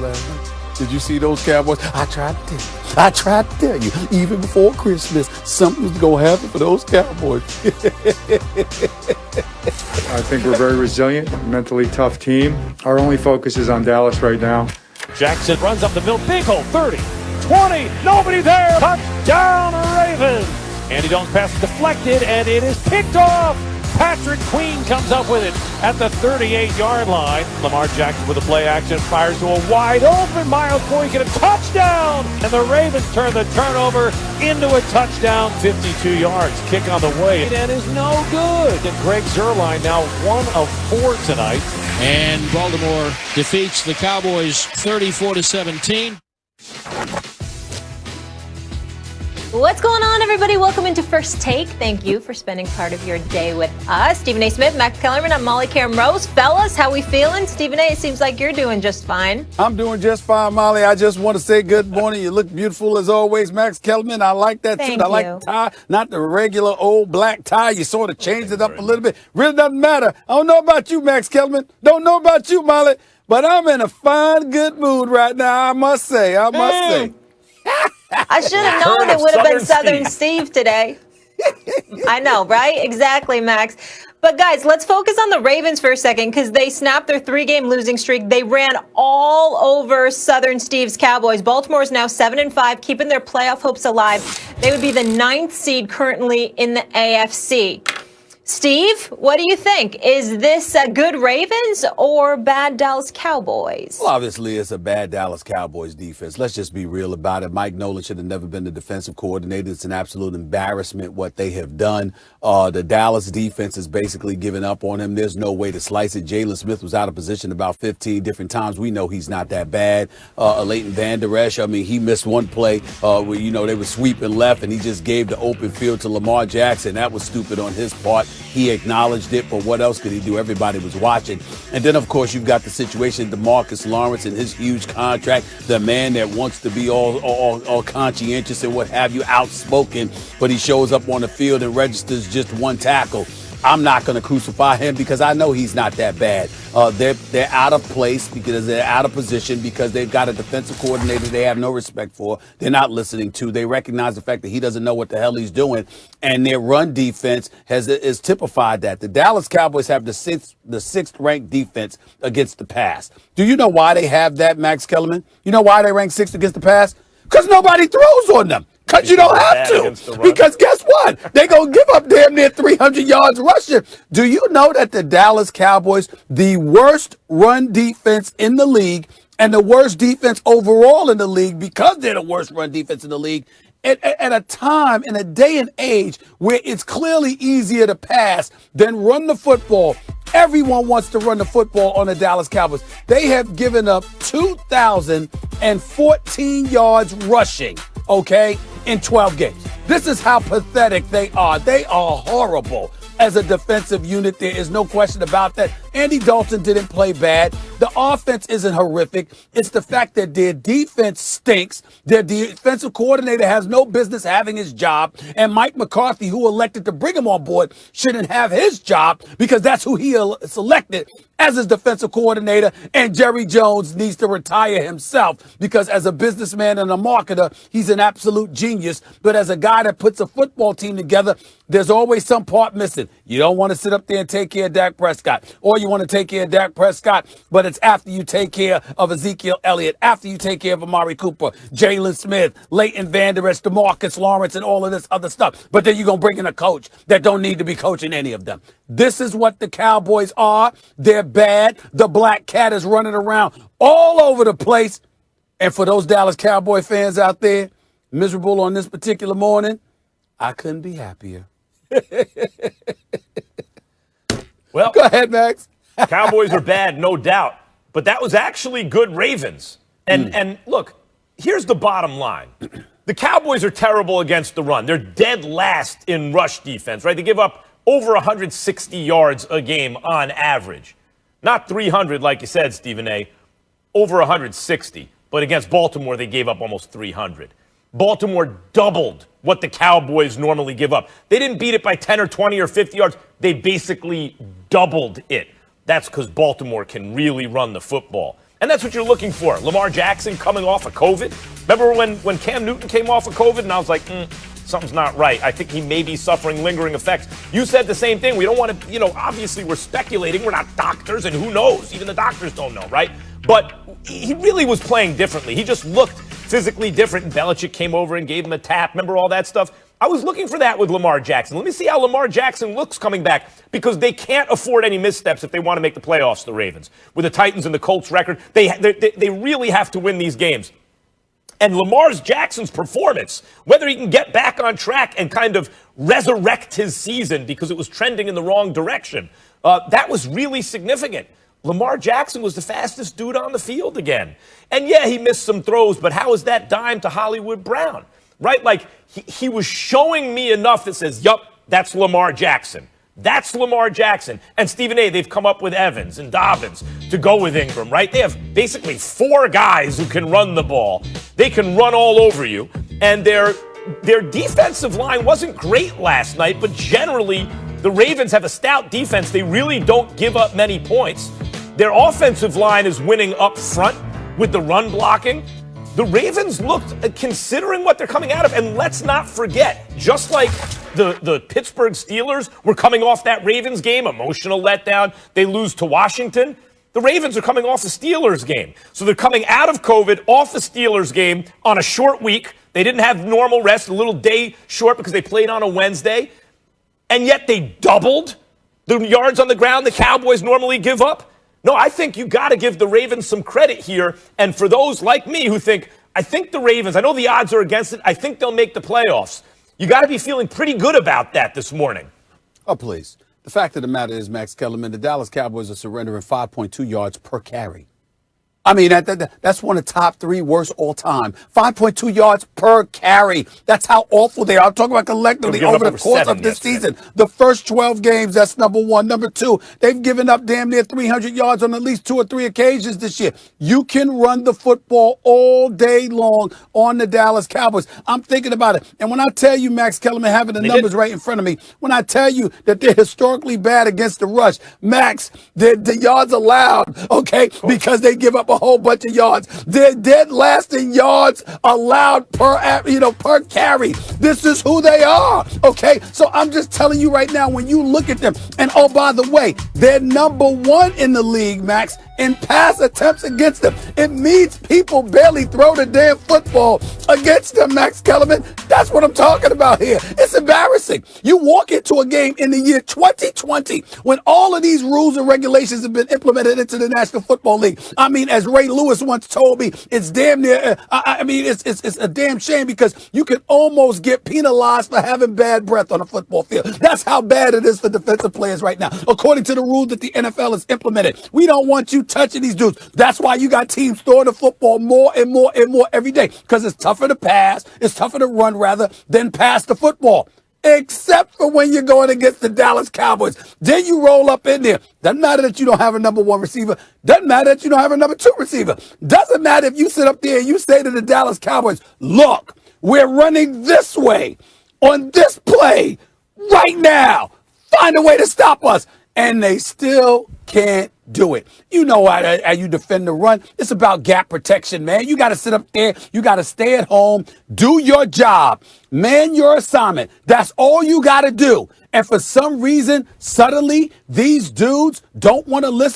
last night? Did you see those Cowboys? I tried to tell you, even before Christmas, something's going to happen for those Cowboys. I think we're a very resilient, mentally tough team. Our only focus is on Dallas right now. Jackson runs up the middle, big hole, 30, 20, nobody there, touchdown Ravens! Andy Dalton's pass is deflected, and it is picked off. Patrick Queen comes up with it at the 38-yard line. Lamar Jackson with a play action, fires to a wide open Miles Boykin, a touchdown! And the Ravens turn the turnover into a touchdown, 52 yards. Kick on the way, and is no good. And Greg Zuerlein now 1 of 4 tonight. And Baltimore defeats the Cowboys 34-17. What's going on, everybody? Welcome into First Take. Thank you for spending part of your day with us. Stephen A. Smith, Max Kellerman, I'm Molly Karen Rose. Fellas, how we feeling? Stephen A., it seems like you're doing just fine. I'm doing just fine, Molly. I just want to say good morning. You look beautiful as always, Max Kellerman. I like that Thank suit. I like you. the tie, not the regular old black tie. You sort of changed it up a little bit. Really doesn't matter. I don't know about you, Max Kellerman. Don't know about you, Molly. But I'm in a fine, good mood right now, I must say. I should have known it would have been Southern Steve today. I know, right? Exactly, Max. But guys, let's focus on the Ravens for a second because they snapped their 3-game losing streak. They ran all over Southern Steve's Cowboys. Baltimore is now 7-5, keeping their playoff hopes alive. They would be the 9th seed currently in the AFC. Steve, what do you think? Is this a good Ravens or bad Dallas Cowboys? Well, obviously, it's a bad Dallas Cowboys defense. Let's just be real about it. Mike Nolan should have never been the defensive coordinator. It's an absolute embarrassment what they have done. The Dallas defense has basically given up on him. There's no way to slice it. Jalen Smith was out of position about 15 different times. We know he's not that bad. Leighton Vander Esch, he missed one play where, they were sweeping left, and he just gave the open field to Lamar Jackson. That was stupid on his part. He acknowledged it, but what else could he do? Everybody was watching. And then, of course, you've got the situation, DeMarcus Lawrence and his huge contract, the man that wants to be all conscientious and what have you, outspoken, but he shows up on the field and registers just 1 tackle. I'm not going to crucify him because I know he's not that bad. They're out of place because they're out of position because they've got a defensive coordinator they have no respect for. They're not listening to. They recognize the fact that he doesn't know what the hell he's doing, and their run defense is typified that. The Dallas Cowboys have the sixth ranked defense against the pass. Do you know why they have that, Max Kellerman? You know why they rank 6th against the pass? Because nobody throws on them. Because you don't have to. Because guess what? They're going to give up damn near 300 yards rushing. Do you know that the Dallas Cowboys, the worst run defense in the league and the worst defense overall in the league, because they're the worst run defense in the league, at a time, in a day and age where it's clearly easier to pass than run the football. Everyone wants to run the football on the Dallas Cowboys. They have given up 2,014 yards rushing, okay, in 12 games. This is how pathetic they are. They are horrible as a defensive unit. There is no question about that. Andy Dalton didn't play bad. The offense isn't horrific. It's the fact that their defense stinks. Their defensive coordinator has no business having his job. And Mike McCarthy, who elected to bring him on board, shouldn't have his job because that's who he selected as his defensive coordinator. And Jerry Jones needs to retire himself because as a businessman and a marketer, he's an absolute genius. But as a guy that puts a football team together, there's always some part missing. You don't want to sit up there and take care of Dak Prescott, or you want to take care of Dak Prescott, but it's after you take care of Ezekiel Elliott, after you take care of Amari Cooper, Jalen Smith, Leighton Vander Esch, DeMarcus Lawrence, and all of this other stuff. But then you're going to bring in a coach that don't need to be coaching any of them. This is what the Cowboys are. They're bad. The black cat is running around all over the place. And for those Dallas Cowboy fans out there, miserable on this particular morning, I couldn't be happier. Well, go ahead, Max. Cowboys are bad, no doubt. But that was actually good Ravens. And look, here's the bottom line. The Cowboys are terrible against the run. They're dead last in rush defense, right? They give up over 160 yards a game on average. Not 300, like you said, Stephen A. Over 160. But against Baltimore, they gave up almost 300. Baltimore doubled what the Cowboys normally give up. They didn't beat it by 10 or 20 or 50 yards. They basically doubled it. That's because Baltimore can really run the football. And that's what you're looking for. Lamar Jackson coming off of COVID. Remember when Cam Newton came off of COVID and I was like, something's not right. I think he may be suffering lingering effects. You said the same thing. We don't want to, obviously we're speculating. We're not doctors, and who knows? Even the doctors don't know, right? But he really was playing differently. He just looked physically different. And Belichick came over and gave him a tap. Remember all that stuff? I was looking for that with Lamar Jackson. Let me see how Lamar Jackson looks coming back, because they can't afford any missteps if they want to make the playoffs, the Ravens. With the Titans and the Colts record, they really have to win these games. And Lamar Jackson's performance, whether he can get back on track and kind of resurrect his season because it was trending in the wrong direction, that was really significant. Lamar Jackson was the fastest dude on the field again. And yeah, he missed some throws, but how is that dime to Hollywood Brown? Right? Like, he was showing me enough that says, yup, that's Lamar Jackson. That's Lamar Jackson. And Stephen A., they've come up with Evans and Dobbins to go with Ingram, right? They have basically 4 guys who can run the ball. They can run all over you. And their defensive line wasn't great last night, but generally the Ravens have a stout defense. They really don't give up many points. Their offensive line is winning up front with the run blocking. The Ravens looked, considering what they're coming out of, and let's not forget, just like the Pittsburgh Steelers were coming off that Ravens game, emotional letdown, they lose to Washington. The Ravens are coming off the Steelers game. So they're coming out of COVID, off the Steelers game on a short week. They didn't have normal rest, a little day short because they played on a Wednesday. And yet they doubled the yards on the ground the Cowboys normally give up. No, I think you got to give the Ravens some credit here. And for those like me who think, I think the Ravens, I know the odds are against it, I think they'll make the playoffs. You got to be feeling pretty good about that this morning. Oh, please. The fact of the matter is, Max Kellerman, the Dallas Cowboys are surrendering 5.2 yards per carry. I mean, that's one of the top 3 worst all time. 5.2 yards per carry. That's how awful they are. I'm talking about collectively over the course of this season. The first 12 games, that's number 1. Number 2, they've given up damn near 300 yards on at least 2 or 3 occasions this year. You can run the football all day long on the Dallas Cowboys. I'm thinking about it. And when I tell you, Max Kellerman, having the numbers right in front of me, when I tell you that they're historically bad against the rush, Max, the yards allowed, okay, because they give up a whole bunch of yards. They're dead last in yards allowed per carry. This is who they are. Okay, so I'm just telling you right now, when you look at them, and oh, by the way, they're number 1 in the league, Max, in pass attempts against them. It means people barely throw the damn football against them, Max Kellerman. That's what I'm talking about here. It's embarrassing. You walk into a game in the year 2020 when all of these rules and regulations have been implemented into the National Football League. I mean, as Ray Lewis once told me, it's damn near, it's a damn shame because you can almost get penalized for having bad breath on a football field. That's how bad it is for defensive players right now. According to the rules that the NFL has implemented, we don't want you touching these dudes. That's why you got teams throwing the football more and more and more every day, because it's tougher to pass, it's tougher to run rather than pass the football. Except for when you're going against the Dallas Cowboys. Then you roll up in there. Doesn't matter that you don't have a number 1 receiver. Doesn't matter that you don't have a number 2 receiver. Doesn't matter if you sit up there and you say to the Dallas Cowboys, look, we're running this way on this play right now. Find a way to stop us. And they still can't do it. You know how you defend the run. It's about gap protection, man. You got to sit up there. You got to stay at home. Do your job. Man your assignment. That's all you got to do. And for some reason, suddenly, these dudes don't want to listen.